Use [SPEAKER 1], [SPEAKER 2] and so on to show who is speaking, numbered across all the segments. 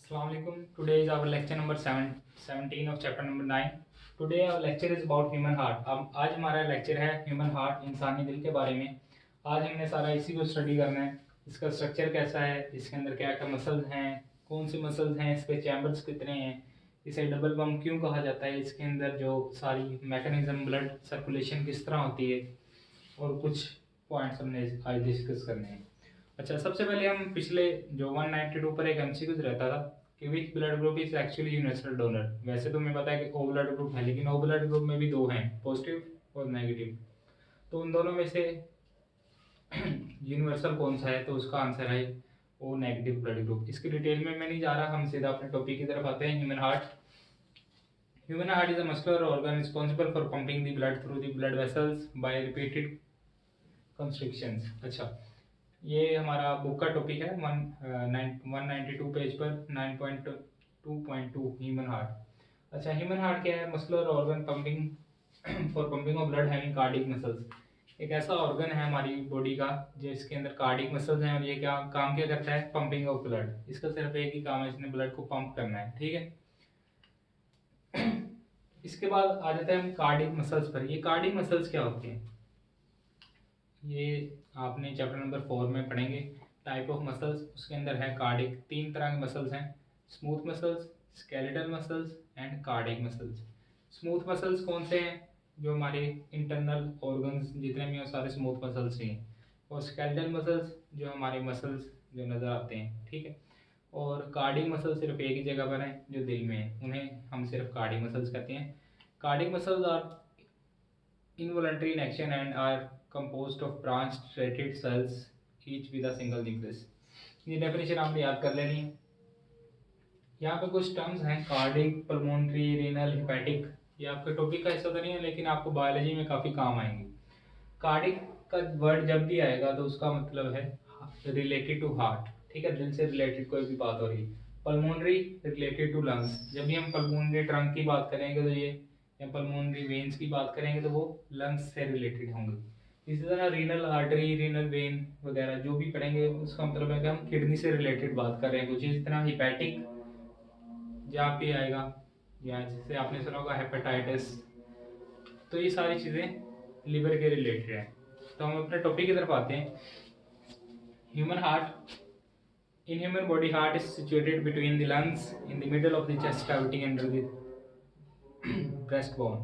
[SPEAKER 1] Assalamu alaikum. Today is our lecture number 17 of chapter number 9. Today our lecture is about human heart. अब आज हमारा lecture है human heart, इंसानी दिल के बारे में। आज हमने सारा इसी को स्टडी करना है। इसका स्ट्रक्चर कैसा है, इसके अंदर क्या क्या मसल्स हैं, कौन से मसल्स हैं, इसके चैम्बर्स कितने हैं, इसे डबल बम क्यों कहा जाता है, इसके अंदर जो सारी मैकेनिज्म ब्लड सर्कुलेशन किस तरह होती है, और कुछ पॉइंट्स हमने आज डिस्कस करने हैं। अच्छा, सबसे पहले हम पिछले जो 192 पर एक एमसीक्यूज रहता था कि which blood group is actually universal donor. वैसे तो हमें पता है कि ओ ब्लड ग्रुप है, लेकिन ओ ब्लड ग्रुप में भी दो हैं, पॉजिटिव और नेगेटिव। तो उन दोनों में से यूनिवर्सल कौन सा है, तो उसका आंसर है ओ नेगेटिव ब्लड ग्रुप। इसकी डिटेल में मैं नहीं जा रहा, हम सीधा अपने टॉपिक की तरफ आते हैं। Human heart. Human heart is a muscular organ responsible for pumping the blood through the blood vessels by repeated constrictions. अच्छा, ये हमारा बुक का टॉपिक है 192 पेज पर 9.2.2 ह्यूमन हार्ट। अच्छा, ह्यूमन हार्ट क्या है? Muscular organ pumping for pumping of blood having cardiac muscles. एक ऐसा ऑर्गन है हमारी बॉडी का जिसके अंदर कार्डिक मसल्स हैं, और ये क्या काम क्या करता है? Pumping of blood. इसका सिर्फ एक ही काम है, इसने ब्लड को पंप करना है। ठीक है। इसके बाद आ जाता है हम कार्डिक मसल्स पर। ये कार्डिक मसल्स क्या होते हैं, ये आपने चैप्टर नंबर 4 में पढ़ेंगे, टाइप ऑफ मसल्स। उसके अंदर है कार्डिक। तीन तरह के मसल्स हैं, smooth muscles, skeletal muscles and cardiac muscles. Smooth muscles कौन से हैं? जो हमारे इंटरनल ऑर्गन्स जितने भी हैं सारे स्मूथ मसल्स ही हैं। और स्केलेटल मसल्स जो हमारे मसल्स जो नज़र आते हैं। ठीक है। और कार्डिक मसल सिर्फ एक ही जगह पर हैं जो दिल में है, उन्हें हम सिर्फ कार्डिक मसल्स कहते हैं। Cardiac muscles are involuntary in action and are composed of branched striated cells each with a single nucleus। ये डेफिनेशन आपने याद कर लेनी है। यहाँ पे कुछ टर्म्स हैं, कार्डिक, पल्मोनरी, रीनल, हेपेटिक। ये आपके टॉपिक का हिस्सा तो नहीं है, लेकिन आपको बायोलॉजी में काफ़ी काम आएंगे। कार्डिक का वर्ड जब भी आएगा तो उसका मतलब है रिलेटेड टू हार्ट। ठीक है, दिल से रिलेटेड कोई भी बात हो रही है। Pulmonary related to lungs. जब भी हम पल्मोनरी ट्रंक की बात करेंगे तो ये, या पल्मोनरी वेन्स की बात करेंगे तो वो लंग्स से रिलेटेड होंगे। इसी तरह रीनल आर्टरी, रीनल वेन वगैरह जो भी पढ़ेंगे उसका मतलब है कि हम किडनी से रिलेटेड बात कर रहे हैं कुछ। इस तरह हिपैटिक जहाँ पे आएगा, या जिससे आपने सुना होगा हेपेटाइटिस। तो ये सारी चीज़ें लिवर के रिलेटेड हैं। तो हम अपने टॉपिक की तरफ आते हैं। Human heart. In human body, heart is situated between the lungs, in the middle of the chest cavity, under the breastbone।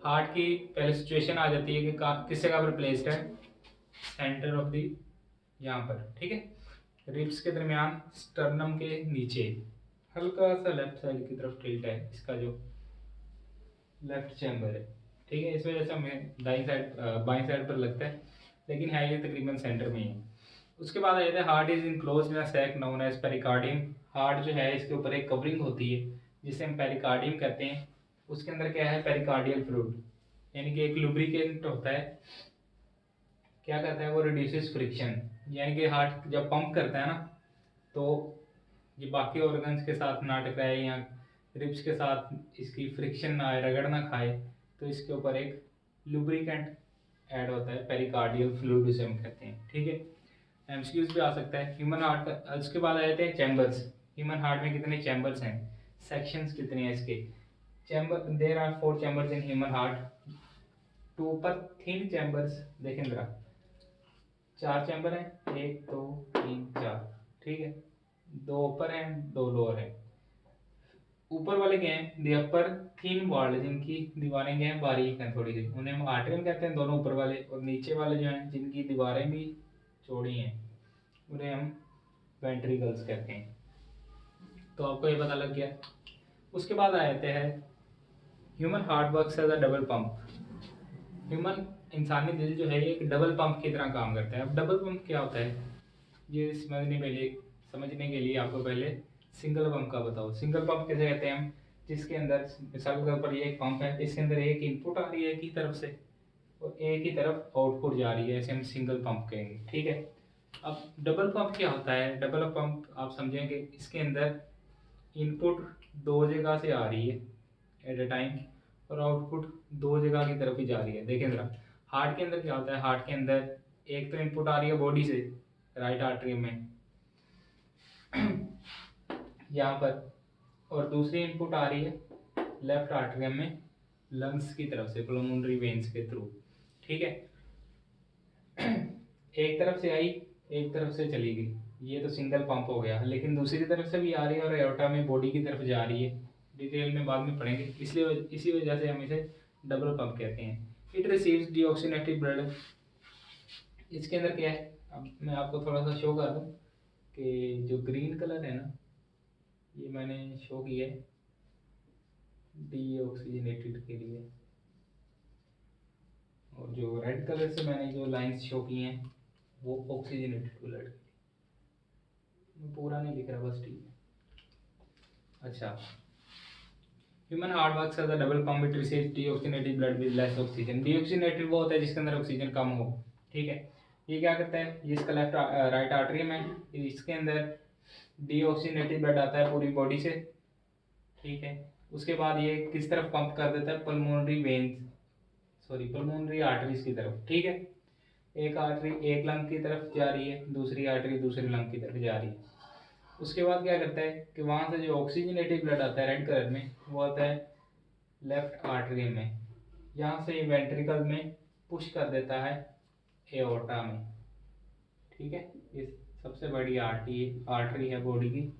[SPEAKER 1] Heart की पहले सिचुएशन आ जाती है कि किस जगह पर प्लेस्ड है? सेंटर ऑफ द, यहाँ पर। ठीक है, रिब्स के दरमियान, स्टर्नम के नीचे, हल्का सा लेफ्ट साइड की तरफ टिल्ट है इसका जो लेफ्ट चैम्बर है। ठीक है, इस वजह से हमें दाई साइड बाई साइड पर लगता है, लेकिन है ये तकरीबन सेंटर में ही है। उसके बाद आ जाता है heart is enclosed in a sac known as pericardium. Heart जो है इसके ऊपर एक कवरिंग होती है जिसे हम पेरिकार्डियम कहते हैं। उसके अंदर क्या है? पेरिकार्डियल फ्लूइड, यानी कि एक लुब्रिकेंट होता है। क्या करता है वो? Reduces friction. यानी कि हार्ट जब पंप करता है ना, तो ये बाकी ऑर्गन्स के साथ ना टकराए या रिब्स के साथ इसकी फ्रिक्शन ना आए, रगड़ ना खाए, तो इसके ऊपर एक लुब्रिकेंट ऐड होता है, पेरिकार्डियल फ्लूइड उसे हम कहते हैं। ठीक है, एमसीक्यूज भी आ सकता है। ह्यूमन हार्ट का उसके बाद आ जाते हैं चैम्बर्स। ह्यूमन हार्ट में कितने चैम्बर्स हैं, सेक्शंस कितने हैं इसके? Chamber, there are 4 chambers in human heart. Two ऊपर थिन चैम्बर्स, देखें जरा, 4 चैम्बर हैं, 1 2 3 4। ठीक है, 2 ऊपर हैं, 2 लोअर हैं। ऊपर वाले क्या हैं? दी अपर थिन वॉल, जिनकी दीवारें क्या हैं? बारीक हैं थोड़ी सी, उन्हें हम आर्टरियम कहते हैं, दोनों ऊपर वाले। और नीचे वाले जो हैं जिनकी दीवारें भी चौड़ी हैं, उन्हें हम वेंट्रिकल्स कहते हैं। तो आपको ये पता लग गया। उसके बाद आ जाते हैं human heart works as a double pump. Human इंसानी दिल जो है ये एक डबल पंप की तरह काम करता है। अब डबल पंप क्या होता है, ये समझने के लिए आपको पहले सिंगल पंप का बताओ। सिंगल पंप कैसे कहते हैं हम? जिसके अंदर मिसाल के तौर पर ये एक पंप है, इसके अंदर एक इनपुट आ रही है एक ही तरफ से और एक ही तरफ आउटपुट जा रही है, ऐसे हम सिंगल पंप कहेंगे। ठीक है। अब डबल पंप क्या होता है? डबल पंप आप समझेंगे, इसके अंदर इनपुट 2 जगह से आ रही है एट अ टाइम, और आउटपुट 2 जगह की तरफ ही जा रही है। देखें जरा, हार्ट के अंदर क्या होता है? हार्ट के अंदर एक तो इनपुट आ रही है बॉडी से, राइट आर्टरी में, यहाँ पर, और दूसरी इनपुट आ रही है लेफ्ट आर्टरियम में लंग्स की तरफ से पल्मोनरी वेन्स के थ्रू। ठीक है, एक तरफ से आई, एक तरफ से चली गई, ये तो सिंगल पंप हो गया, लेकिन दूसरी तरफ से भी आ रही है और एओर्टा में बॉडी की तरफ जा रही है। डिटेल में बाद में पढ़ेंगे, इसलिए इसी वजह से हम इसे डबल पंप कहते हैं। It receives deoxygenated blood. इसके अंदर क्या है, अब मैं आपको थोड़ा सा शो कर दूं कि जो ग्रीन कलर है ना, ये मैंने शो किया है डीऑक्सीजनेटेड के लिए, और जो रेड कलर से मैंने जो लाइंस शो की हैं वो ऑक्सीजनेटेड ब्लड के लिए। मैं पूरा नहीं लिख रहा, बस ठीक है। अच्छा, human heart works as a double pump, it receives deoxygenated blood with less oxygen. Deoxygenated वो होता है जिसके अंदर ऑक्सीजन कम हो। ठीक है, ये क्या करता है, ये इसका लेफ्ट राइट आर्टरियम है, इसके अंदर डीऑक्सीनेटेड ब्लड आता है पूरी बॉडी से। ठीक है, उसके बाद ये किस तरफ पंप कर देता है, pulmonary veins, sorry pulmonary arteries की तरफ। ठीक है, एक आर्टरी एक लंग की तरफ जा रही है, दूसरी आर्टरी दूसरी लंग की तरफ जा रही है। उसके बाद क्या करता है कि वहाँ से जो ऑक्सीजनेटेड ब्लड आता है रेड कलर में, वो आता है लेफ्ट आर्टरियम में, यहाँ से वेंट्रिकल में पुश कर देता है एओर्टा में। ठीक है, ये सबसे बड़ी आर्टरी है बॉडी की,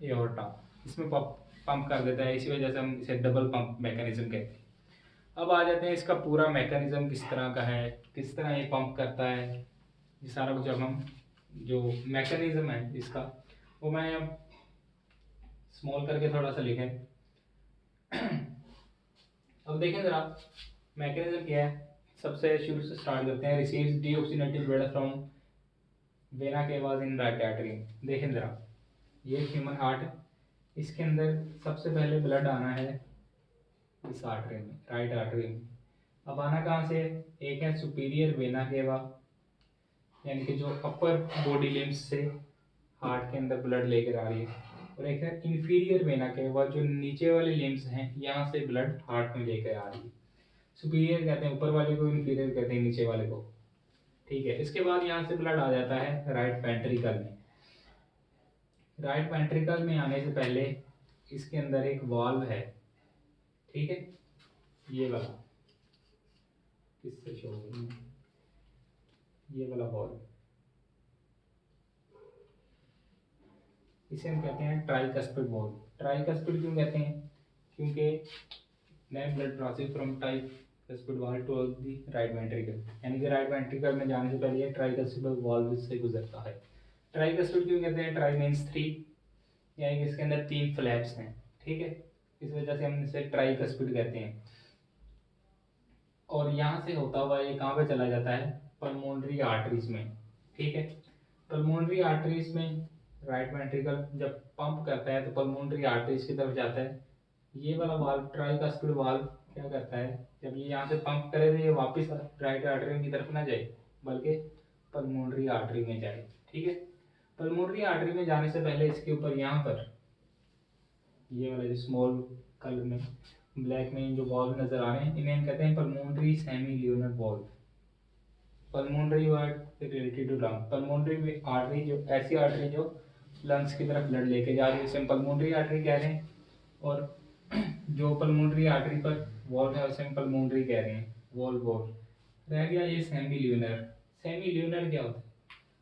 [SPEAKER 1] एओर्टा, इसमें पंप कर देता है, इसी वजह से हम इसे डबल पंप मैकेनिज्म कहते हैं। अब आ जाते हैं इसका पूरा मैकेनिज्म किस तरह का है, किस तरह ये पंप करता है, ये सारा कुछ। अब हम जो मैकेनिज्म है इसका वो मैं अब स्मॉल करके थोड़ा सा लिखें। अब देखें जरा मैकेनिज्म क्या है, सबसे शुरू से स्टार्ट करते हैं। Receives deoxygenated blood from vena cavas in right artery. देखें जरा, ये ह्यूमन हार्ट है, इसके अंदर सबसे पहले ब्लड आना है इस आर्टरी में, राइट आर्टरी में। अब आना कहाँ से, एक है सुपीरियर वेना केवा, यानी कि जो अपर बॉडी लिम्स से हार्ट के अंदर ब्लड लेकर आ रही है, और एक है इंफीरियर वेना केवा, जो नीचे वाले लिम्स हैं यहाँ से ब्लड हार्ट में लेकर आ रही है। सुपीरियर कहते हैं ऊपर वाले को, इंफीरियर कहते हैं नीचे वाले को। ठीक है, इसके बाद यहाँ से ब्लड आ जाता है राइट वेंट्रिकल में। राइट वेंट्रिकल में आने से पहले इसके अंदर एक वाल्व है। ठीक है, ये वाला, किससे शो, ये वाला वाल्व, इसे हम कहते हैं ट्राइकस्पिड वाल्व। ट्राइकस्पिड क्यों कहते हैं, क्योंकि नए blood process from tricuspid valve to the right ventricle, यानी कि राइट वेंट्रिकल में जाने से पहले ये ट्राइकस्पिड वाल्व से गुजरता है। ट्राइकस्पिड क्यों कहते हैं, ट्राई मीन्स 3, यानी कि इसके अंदर 3 फ्लैप्स हैं। ठीक है, इस वजह से हम इसे ट्राइकस्पिड कहते हैं। और यहाँ से होता हुआ ये कहाँ पे चला जाता है, पल्मोनरी आर्टरीज में। ठीक है, पल्मोनरी आर्टरीज में राइट वेंट्रिकल जब पंप करता है तो पल्मोनरी आर्टरीज की तरफ जाता है। ये वाला वाल्व ट्राइकस्पिड वाल्व क्या करता है, जब ये यहाँ से पंप करे तो ये वापस राइट आर्टरी की तरफ ना जाए, बल्कि पल्मोनरी आर्टरी में जाए। ठीक है, पल्मोनरी आर्टरी में जाने से पहले इसके ऊपर यहाँ पर ये वाला जो स्मॉल कलर में ब्लैक में जो वॉल्व नजर आ रहे हैं, इन्हें हम कहते हैं pulmonary semilunar valve. Pulmonary word related to lung, pulmonary artery जो ऐसी आर्टरी जो लंग्स की तरफ ब्लड लेके जा रही है उसे हम पल्मोनरी आर्टरी कह रहे हैं, और जो पल्मोनरी आर्टरी पर वॉल्व है उसे हम पल्मोनरी कह रहे हैं, वॉल्व। रह गया ये सेमी ल्यूनर। सेमी ल्यूनर क्या होता है,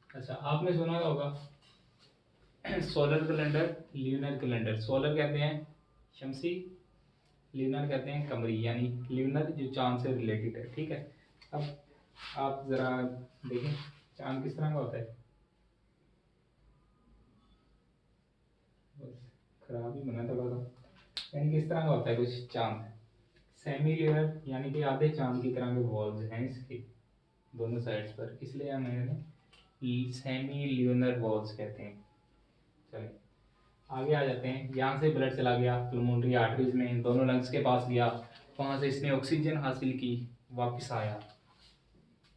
[SPEAKER 1] अच्छा आपने सुना होगा solar calendar, lunar calendar. Solar कहते हैं शमसी, ल्यूनर कहते हैं कमरी, यानी ल्यूनर जो चांद से रिलेटेड है। ठीक है, अब आप जरा देखें चांद किस तरह का होता है, बस खराब ही बना थोड़ा सा, यानी किस तरह का होता है कुछ चांद। सेमी ल्यूनर यानी कि आधे चांद की तरह के वॉल्स हैं इसके दोनों साइड्स पर, इसलिए हम इन्हें सेमी ल्यूनर वॉल्स कहते हैं। चलिए आगे आ जाते हैं। यहाँ से ब्लड चला गया पल्मोनरी आर्टरीज में, दोनों लंग्स के पास गया, वहाँ से इसने ऑक्सीजन हासिल की, वापस आया,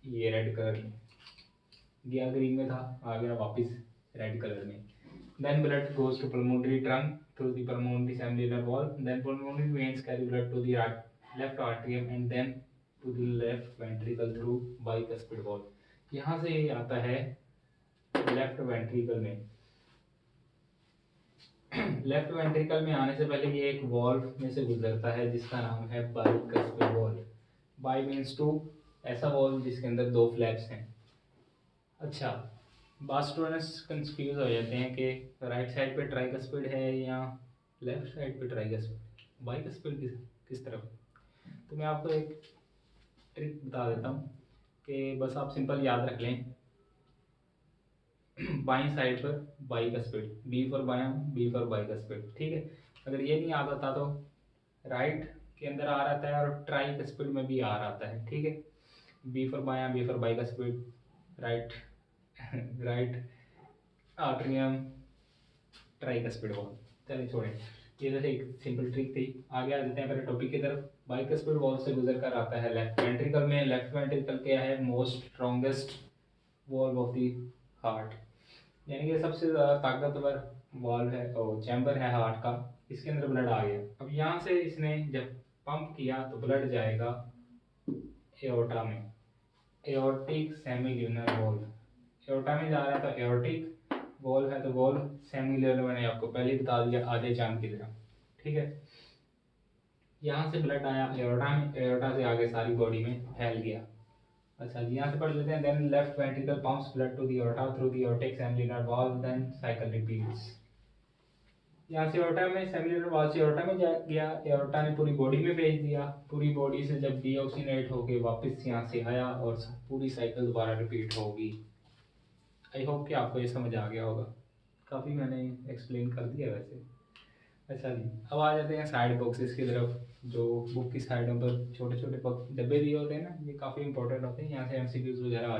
[SPEAKER 1] ये रेड कलर में गया, ग्रीन में था, आ गया वापस रेड कलर में। Then blood goes to pulmonary trunk through the pulmonary semilunar valve, then pulmonary veins carry blood to the left atrium and then to the left ventricle through bicuspid valve. यहाँ से आता है left ventricle में। Left ventricle में आने से पहले ये एक वॉल्व में से गुजरता है जिसका नाम है bicuspid valve. Bi means two, ऐसा वॉल्व जिसके अंदर दो फ्लैप्स हैं। अच्छा, बात स्टूडेंट्स कंफ्यूज हो जाते हैं कि राइट साइड पे ट्राइकस्पिड है या लेफ्ट साइड पे ट्राइकस्पिड, बाइकस्पिड किस तरफ। तो मैं आपको एक ट्रिक बता देता हूँ कि बस आप सिंपल याद रख लें, बाई साइड पर बाइकस्पिड, बी फॉर बायां, बी फॉर बाइकस्पिड, ठीक है। अगर ये नहीं आता था तो राइट के अंदर आ रहता है और ट्राइकस्पिड में भी आ रहता है, ठीक है। बी फॉर बायां, B for bicuspid, right right atrium, tricuspid valve. चलिए छोड़ें, ये तो एक सिंपल ट्रिक थी। आगे आ जाते हैं पहले टॉपिक की तरफ। बाइकस्पिड वॉल्व से गुजर कर आता है लेफ्ट वेंट्रिकल में। लेफ्ट वेंट्रिकल क्या है, most strongest valve of the heart, यानी कि सबसे ज़्यादा ताकतवर वॉल्व है और चैम्बर है हार्ट का। इसके अंदर ब्लड आ गया, अब यहाँ से इसने जब पंप किया तो ब्लड जाएगा एओर्टा में, एओर्टिक सेमील्यूनर वॉल्व। एओर्टा में जा रहा है तो एओर्टिक वॉल्व है तो वॉल्व सेमील्यूनर, मैंने आपको पहले ही बता दिया आधे चांद की तरह, ठीक है। यहाँ से ब्लड आया एओर्टा में, एओर्टा से आगे सारी बॉडी में फैल गया। अच्छा जी, यहाँ से पढ़ लेते हैं। Then left ventricle pumps blood to the aorta through the aortic semilunar valve, then cycle repeats. यहाँ से एओर्टा में, सेमिलुनर वाल्व से एओर्टा में जा गया, एओर्टा ने पूरी बॉडी में भेज दिया, पूरी बॉडी से जब डीऑक्सीनेट होके वापस यहाँ से आया और पूरी साइकिल दोबारा रिपीट होगी। आई होप कि आपको ये समझ आ गया होगा, काफ़ी मैंने एक्सप्लेन कर दिया वैसे। अच्छा जी, अब आ जाते हैं साइड बॉक्सेस की तरफ। जो बुक की साइडों पर छोटे छोटे डब्बे दिए होते हैं ना, ये काफ़ी इंपॉर्टेंट होते हैं, यहाँ से एमसीक्यूज वगैरह आ